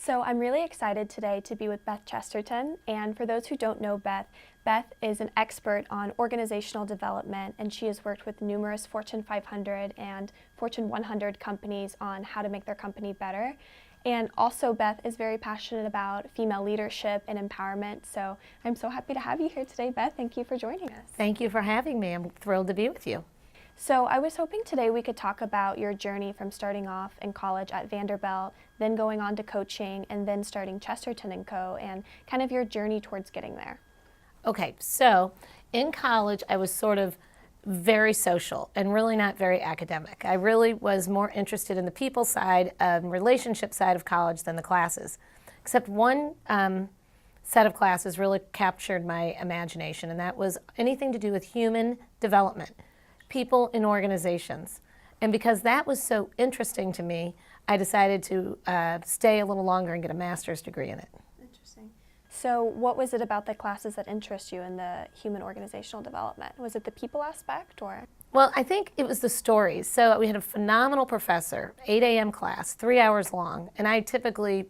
So I'm really excited today to be with Beth Chesterton, and for those who don't know Beth, Beth is an expert on organizational development, and she has worked with numerous Fortune 500 and Fortune 100 companies on how to make their company better. And also Beth is very passionate about female leadership and empowerment, so I'm so happy to have you here today, Beth. Thank you for joining us. Thank you for having me. I'm thrilled to be with you. So I was hoping today we could talk about your journey from starting off in college at Vanderbilt, then going on to coaching, and then starting Chesterton & Co., and kind of your journey towards getting there. Okay, so in college I was sort of very social and really not very academic. I really was more interested in the people side and relationship side of college than the classes. Except one set of classes really captured my imagination, and that was anything to do with human development. People in organizations. And because that was so interesting to me, I decided to stay a little longer and get a master's degree in it. Interesting. So what was it about the classes that interest you in the human organizational development? Was it the people aspect or? Well, I think it was the stories. So we had a phenomenal professor, 8 a.m. class, 3 hours long, and I typically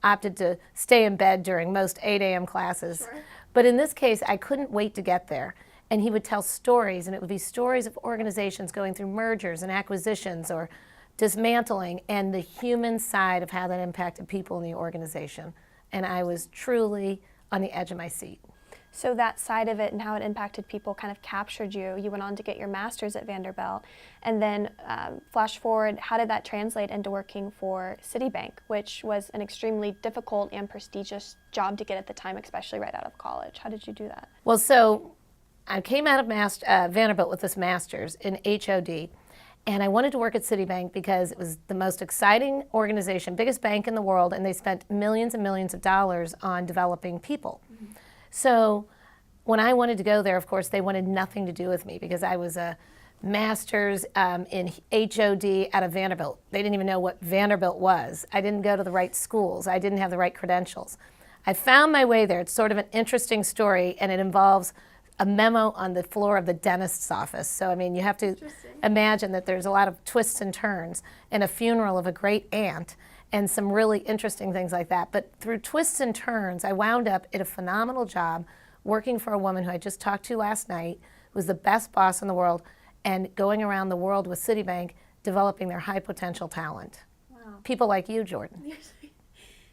opted to stay in bed during most 8 a.m. classes. Sure. But in this case, I couldn't wait to get there. And he would tell stories, and it would be stories of organizations going through mergers and acquisitions or dismantling, and the human side of how that impacted people in the organization. And I was truly on the edge of my seat. So that side of it and how it impacted people kind of captured you. You went on to get your master's at Vanderbilt, and then flash forward, how did that translate into working for Citibank, which was an extremely difficult and prestigious job to get at the time, especially right out of college? How did you do that? Well, so I came out of Vanderbilt with this master's in HOD, and I wanted to work at Citibank because it was the most exciting organization, biggest bank in the world, and they spent millions and millions of dollars on developing people. Mm-hmm. So when I wanted to go there, of course, they wanted nothing to do with me because I was a master's in HOD out of Vanderbilt. They didn't even know what Vanderbilt was. I didn't go to the right schools. I didn't have the right credentials. I found my way there. It's sort of an interesting story, and it involves a memo on the floor of the dentist's office. So, I mean, you have to imagine that there's a lot of twists and turns, and a funeral of a great aunt, and some really interesting things like that. But through twists and turns, I wound up at a phenomenal job working for a woman who I just talked to last night, who was the best boss in the world, and going around the world with Citibank, developing their high potential talent. Wow. People like you, Jordan.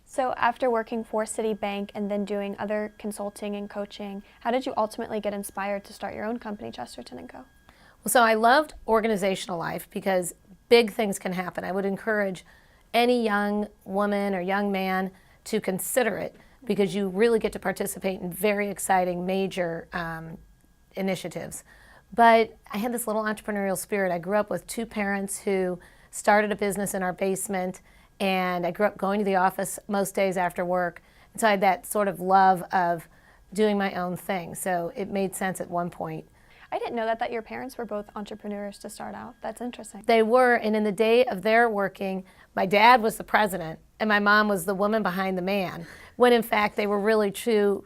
So after working for Citibank and then doing other consulting and coaching, how did you ultimately get inspired to start your own company, Chesterton & Co.? Well, so I loved organizational life because big things can happen. I would encourage any young woman or young man to consider it because you really get to participate in very exciting major initiatives. But I had this little entrepreneurial spirit. I grew up with two parents who started a business in our basement, and I grew up going to the office most days after work. And so I had that sort of love of doing my own thing. So it made sense at one point. I didn't know that your parents were both entrepreneurs to start out. That's interesting. They were, and in the day of their working, my dad was the president and my mom was the woman behind the man, when in fact they were really true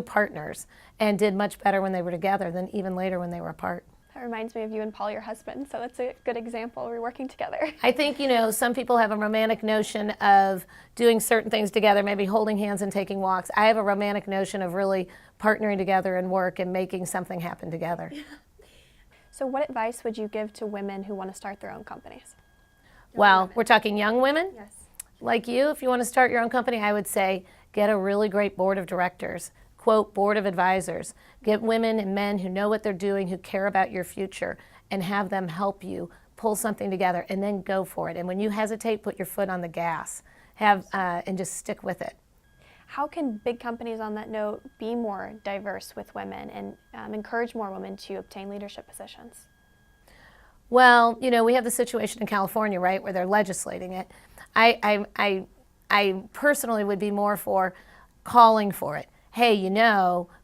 partners and did much better when they were together than even later when they were apart. That reminds me of you and Paul, your husband, so that's a good example. We're working together. I think, some people have a romantic notion of doing certain things together, maybe holding hands and taking walks. I have a romantic notion of really partnering together in work and making something happen together. Yeah. So what advice would you give to women who want to start their own companies? Well, we're talking young women? Yes. Like you, if you want to start your own company, I would say get a really great board of directors. Quote, board of advisors. Get women and men who know what they're doing, who care about your future, and have them help you pull something together, and then go for it. And when you hesitate, put your foot on the gas. And just stick with it. How can big companies, on that note, be more diverse with women and encourage more women to obtain leadership positions? Well, we have the situation in California, right, where they're legislating it. I personally would be more for calling for it. Hey,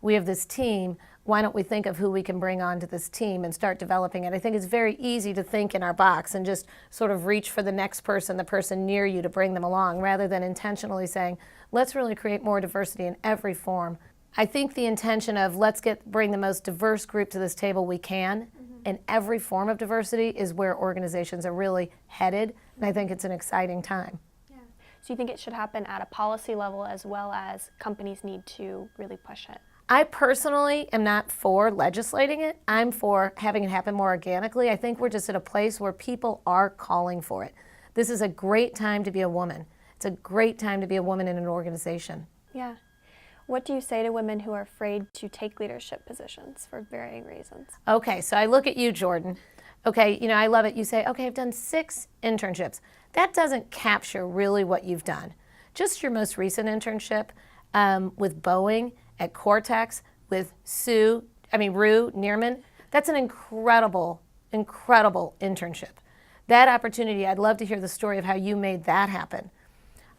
we have this team, why don't we think of who we can bring onto this team and start developing it? I think it's very easy to think in our box and just sort of reach for the next person, the person near you, to bring them along, rather than intentionally saying, let's really create more diversity in every form. I think the intention of bring the most diverse group to this table we can, in every form of diversity, is where organizations are really headed, and I think it's an exciting time. So you think it should happen at a policy level as well as companies need to really push it? I personally am not for legislating it. I'm for having it happen more organically. I think we're just at a place where people are calling for it. This is a great time to be a woman. It's a great time to be a woman in an organization. Yeah. What do you say to women who are afraid to take leadership positions for varying reasons? Okay, so I look at you, Jordan. Okay, you know, I love it. You say, okay, I've done 6 internships. That doesn't capture really what you've done. Just your most recent internship with Boeing, at Cortex, with Rue Neerman, that's an incredible, incredible internship. That opportunity, I'd love to hear the story of how you made that happen.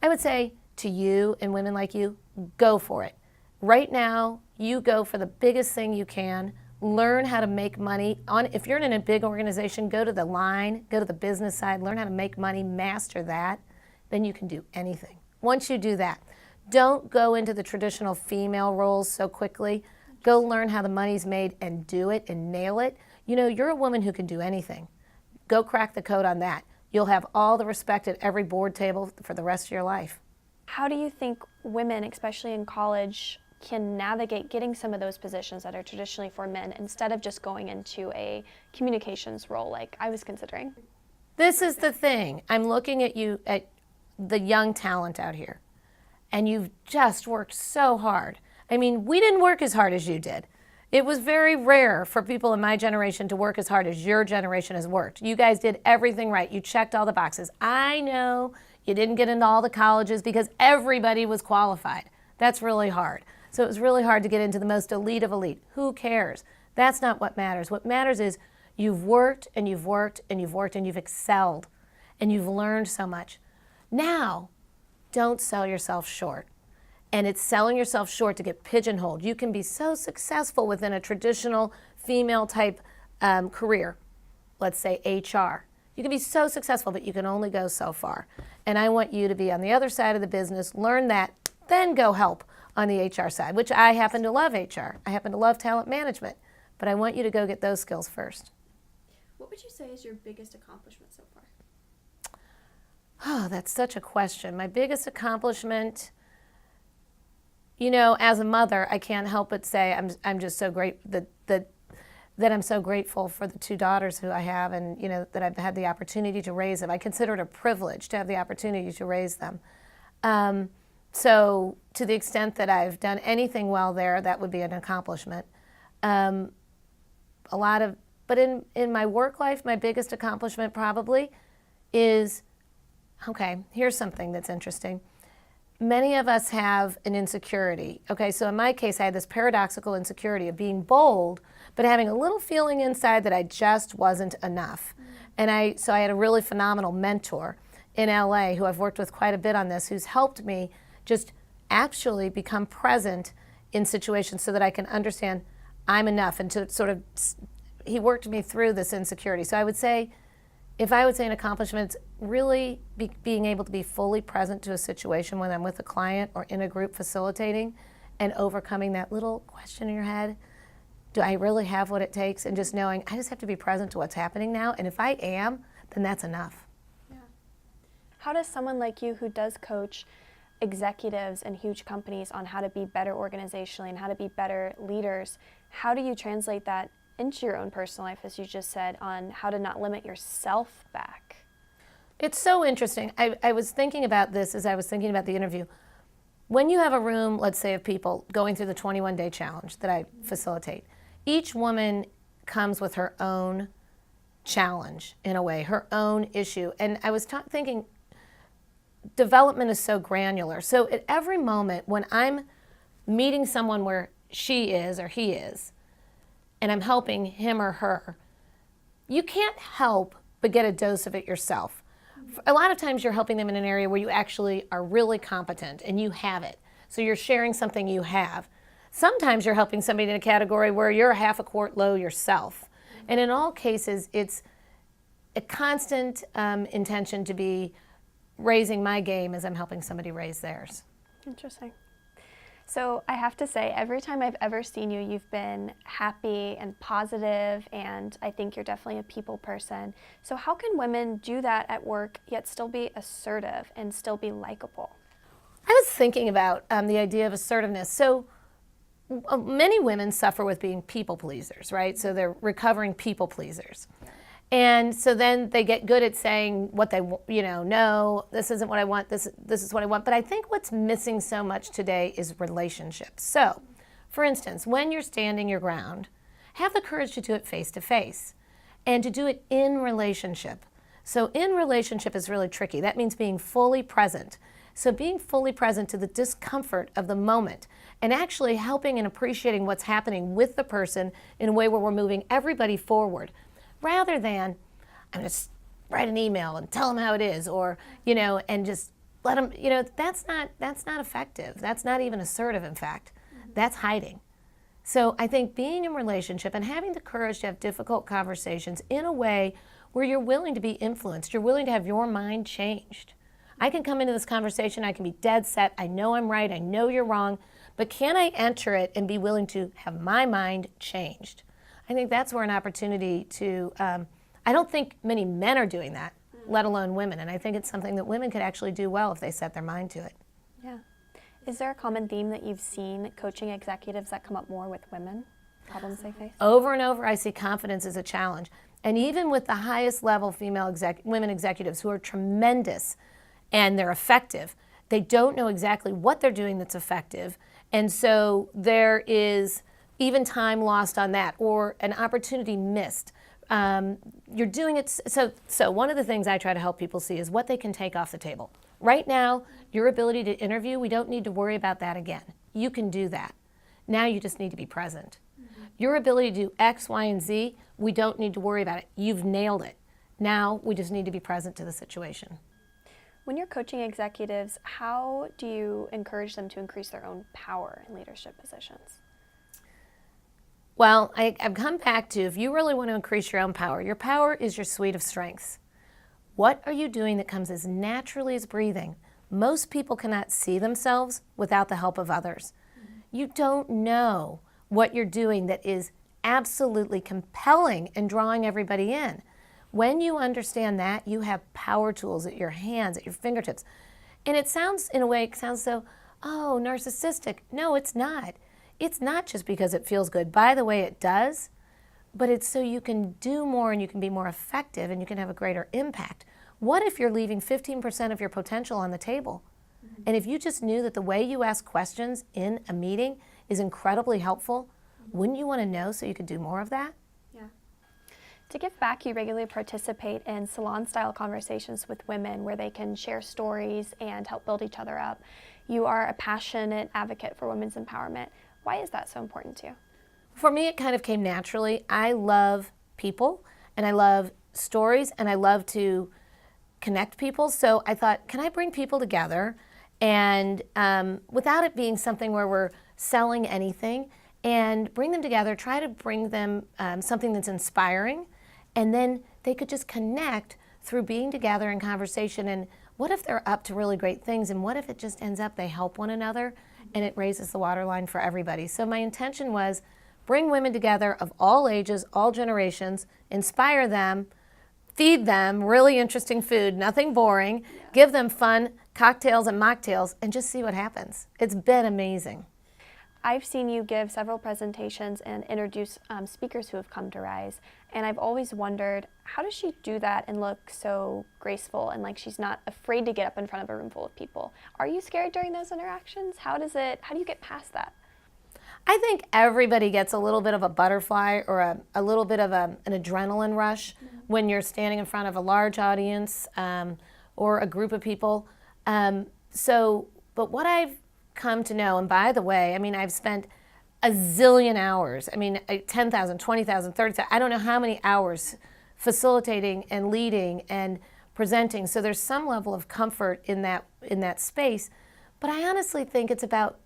I would say to you and women like you, go for it. Right now, you go for the biggest thing you can. Learn how to make money. If you're in a big organization, go to the line, go to the business side, learn how to make money, master that. Then you can do anything. Once you do that, don't go into the traditional female roles so quickly. Go learn how the money's made and do it and nail it. You know, you're a woman who can do anything. Go crack the code on that. You'll have all the respect at every board table for the rest of your life. How do you think women, especially in college, can navigate getting some of those positions that are traditionally for men instead of just going into a communications role like I was considering? This is the thing. I'm looking at you, at the young talent out here, and you've just worked so hard. I mean, we didn't work as hard as you did. It was very rare for people in my generation to work as hard as your generation has worked. You guys did everything right. You checked all the boxes. I know you didn't get into all the colleges because everybody was qualified. That's really hard. So it was really hard to get into the most elite of elite. Who cares? That's not what matters. What matters is you've worked and you've worked and you've worked and you've excelled and you've learned so much. Now, don't sell yourself short. And it's selling yourself short to get pigeonholed. You can be so successful within a traditional female type career, let's say HR. You can be so successful, but you can only go so far. And I want you to be on the other side of the business, learn that, then go help on the HR side, which I happen to love HR. I happen to love talent management, but I want you to go get those skills first. What would you say is your biggest accomplishment so far? Oh, that's such a question. My biggest accomplishment, you know, as a mother, I can't help but say I'm just so great that I'm so grateful for the 2 daughters who I have, and you know that I've had the opportunity to raise them. I consider it a privilege to have the opportunity to raise them. So to the extent that I've done anything well there, that would be an accomplishment. But in my work life, my biggest accomplishment probably is, okay, here's something that's interesting. Many of us have an insecurity. Okay, so in my case, I had this paradoxical insecurity of being bold, but having a little feeling inside that I just wasn't enough. And so I had a really phenomenal mentor in LA who I've worked with quite a bit on this, who's helped me just actually become present in situations so that I can understand I'm enough, and to sort of, he worked me through this insecurity. So I would say, if I would say an accomplishment, it's really being able to be fully present to a situation when I'm with a client or in a group facilitating, and overcoming that little question in your head, do I really have what it takes? And just knowing I just have to be present to what's happening now, and if I am, then that's enough. Yeah. How does someone like you who does coach executives in huge companies on how to be better organizationally and how to be better leaders, how do you translate that into your own personal life, as you just said, on how to not limit yourself back? It's so interesting. I was thinking about this as I was thinking about the interview. When you have a room, let's say, of people going through the 21-day challenge that I facilitate, each woman comes with her own challenge, in a way, her own issue. And I was thinking, development is so granular. So at every moment when I'm meeting someone where she is or he is, and I'm helping him or her, you can't help but get a dose of it yourself. A lot of times you're helping them in an area where you actually are really competent and you have it. So you're sharing something you have. Sometimes you're helping somebody in a category where you're a half a quart low yourself. And in all cases, it's a constant intention to be raising my game as I'm helping somebody raise theirs. Interesting. So I have to say, every time I've ever seen you, you've been happy and positive, and I think you're definitely a people person. So how can women do that at work, yet still be assertive and still be likable? I was thinking about the idea of assertiveness. So many women suffer with being people pleasers, right? So they're recovering people pleasers. And so then they get good at saying what they, no, this isn't what I want, this is what I want. But I think what's missing so much today is relationships. So, for instance, when you're standing your ground, have the courage to do it face to face and to do it in relationship. So in relationship is really tricky. That means being fully present. So being fully present to the discomfort of the moment and actually helping and appreciating what's happening with the person in a way where we're moving everybody forward. Rather than, I'm going to write an email and tell them how it is, or, and just let them, that's not effective. That's not even assertive, in fact. That's hiding. So I think being in relationship and having the courage to have difficult conversations in a way where you're willing to be influenced, you're willing to have your mind changed. I can come into this conversation, I can be dead set, I know I'm right, I know you're wrong, but can I enter it and be willing to have my mind changed? I think that's where an opportunity to, I don't think many men are doing that, let alone women. And I think it's something that women could actually do well if they set their mind to it. Yeah. Is there a common theme that you've seen coaching executives that come up more with women, problems they face? Over and over, I see confidence as a challenge. And even with the highest level women executives who are tremendous and they're effective, they don't know exactly what they're doing that's effective. And so there is even time lost on that, or an opportunity missed. You're doing it, so one of the things I try to help people see is what they can take off the table. Right now, your ability to interview, we don't need to worry about that again. You can do that. Now you just need to be present. Your ability to do X, Y, and Z, we don't need to worry about it. You've nailed it. Now we just need to be present to the situation. When you're coaching executives, how do you encourage them to increase their own power in leadership positions? Well, I've come back to, if you really want to increase your own power, your power is your suite of strengths. What are you doing that comes as naturally as breathing? Most people cannot see themselves without the help of others. You don't know what you're doing that is absolutely compelling and drawing everybody in. When you understand that, you have power tools at your hands, at your fingertips. And it sounds, in a way, it sounds so, oh, narcissistic. No, it's not. It's not just because it feels good. By the way, it does, but it's so you can do more and you can be more effective and you can have a greater impact. What if you're leaving 15% of your potential on the table? And if you just knew that the way you ask questions in a meeting is incredibly helpful, wouldn't you want to know so you could do more of that? Yeah. To give back, you regularly participate in salon-style conversations with women where they can share stories and help build each other up. You are a passionate advocate for women's empowerment. Why is that so important to you? For me, it kind of came naturally. I love people, and I love stories, and I love to connect people. So I thought, can I bring people together, and without it being something where we're selling anything, and bring them together, try to bring them something that's inspiring, and then they could just connect through being together in conversation. And what if they're up to really great things, and what if it just ends up they help one another and it raises the waterline for everybody? So my intention was bring women together of all ages, all generations, inspire them, feed them really interesting food, nothing boring, give them fun cocktails and mocktails, and just see what happens. It's been amazing. I've seen you give several presentations and introduce speakers who have come to Rise, and I've always wondered, how does she do that and look so graceful and like she's not afraid to get up in front of a room full of people? Are you scared during those interactions? How do you get past that? I think everybody gets a little bit of a butterfly or a little bit of an adrenaline rush when you're standing in front of a large audience or a group of people. But what I've come to know, and by the way, I mean, I've spent a zillion hours, 10,000, 20,000, 30,000, I don't know how many hours facilitating and leading and presenting. So there's some level of comfort in that space. But I honestly think it's about,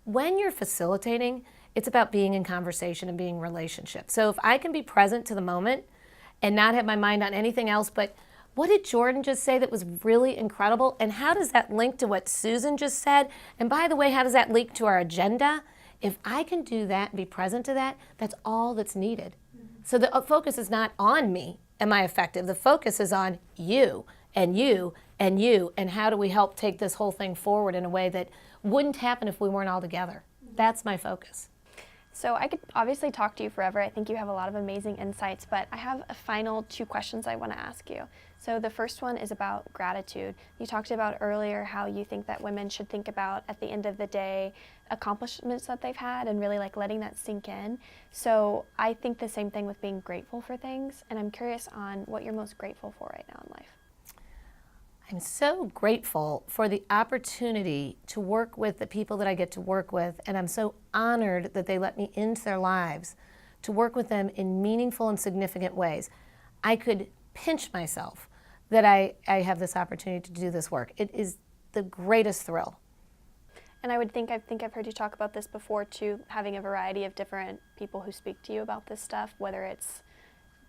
when you're facilitating, it's about being in conversation and being in relationship. So if I can be present to the moment and not have my mind on anything else but what did Jordan just say that was really incredible? And how does that link to what Susan just said? And by the way, how does that link to our agenda? If I can do that and be present to that, that's all that's needed. So the focus is not on me, am I effective? The focus is on you and you and you, and how do we help take this whole thing forward in a way that wouldn't happen if we weren't all together. That's my focus. So I could obviously talk to you forever. I think you have a lot of amazing insights, but I have a final 2 questions I want to ask you. So the first one is about gratitude. You talked about earlier how you think that women should think about, at the end of the day, accomplishments that they've had and really like letting that sink in. So I think the same thing with being grateful for things, and I'm curious on what you're most grateful for right now in life. I'm so grateful for the opportunity to work with the people that I get to work with, and I'm so honored that they let me into their lives to work with them in meaningful and significant ways. I could pinch myself that I have this opportunity to do this work. It is the greatest thrill. And I think I've heard you talk about this before too, having a variety of different people who speak to you about this stuff, whether it's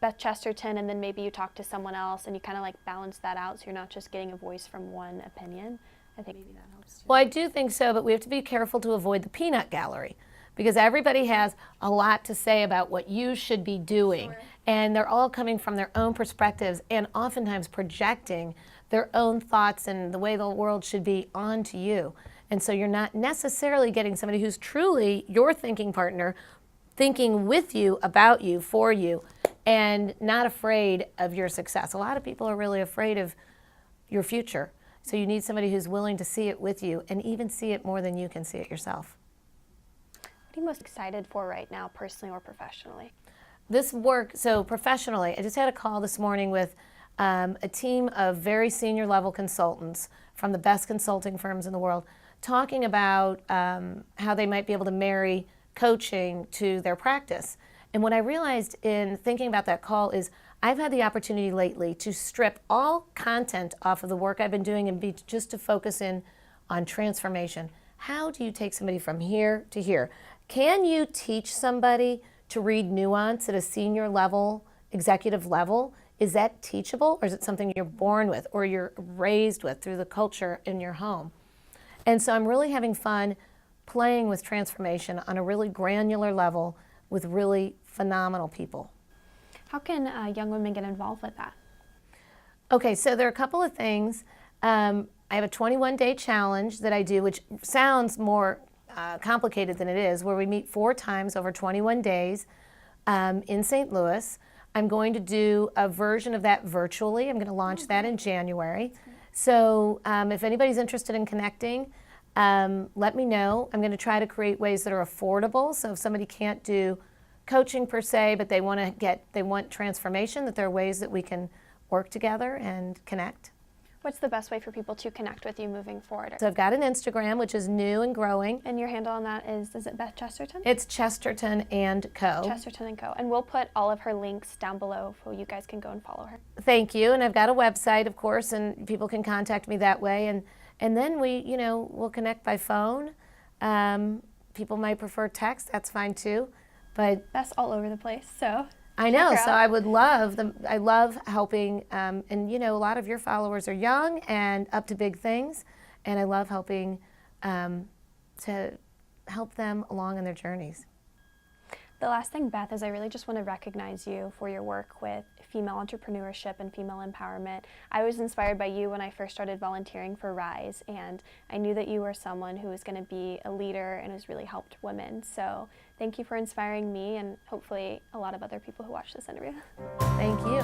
Beth Chesterton, and then maybe you talk to someone else and you kind of like balance that out so you're not just getting a voice from one opinion. I think maybe that helps too. Well, I do think so, but we have to be careful to avoid the peanut gallery, because everybody has a lot to say about what you should be doing. Sure. And they're all coming from their own perspectives and oftentimes projecting their own thoughts and the way the world should be onto you. And so you're not necessarily getting somebody who's truly your thinking partner, thinking with you, about you, for you, and not afraid of your success. A lot of people are really afraid of your future. So you need somebody who's willing to see it with you and even see it more than you can see it yourself. What are you most excited for right now, personally or professionally? This work, so professionally, I just had a call this morning with a team of very senior level consultants from the best consulting firms in the world, talking about how they might be able to marry coaching to their practice. And what I realized in thinking about that call is I've had the opportunity lately to strip all content off of the work I've been doing and be just to focus in on transformation. How do you take somebody from here to here? Can you teach somebody to read nuance at a senior level, executive level? Is that teachable, or is it something you're born with or you're raised with through the culture in your home? And so I'm really having fun playing with transformation on a really granular level with really phenomenal people. How can young women get involved with that? Okay, so there are a couple of things. I have a 21-day challenge that I do, which sounds more complicated than it is, where we meet 4 times over 21 days in St. Louis. I'm going to do a version of that virtually. I'm going to launch that in January. So if anybody's interested in connecting, let me know. I'm going to try to create ways that are affordable. So if somebody can't do coaching per se, but they want transformation, that there are ways that we can work together and connect. What's the best way for people to connect with you moving forward? So I've got an Instagram, which is new and growing. And your handle on that is it Beth Chesterton? It's Chesterton and Co. Chesterton and Co. And we'll put all of her links down below so you guys can go and follow her. Thank you. And I've got a website, of course, and people can contact me that way. And then we'll connect by phone. People might prefer text. That's fine too. But That's all over the place, so. I know, check her so out. I would love them. I love helping, and a lot of your followers are young and up to big things, and I love helping to help them along in their journeys. The last thing, Beth, is I really just want to recognize you for your work with female entrepreneurship and female empowerment. I was inspired by you when I first started volunteering for RISE, and I knew that you were someone who was going to be a leader and has really helped women. So thank you for inspiring me and hopefully a lot of other people who watch this interview. Thank you.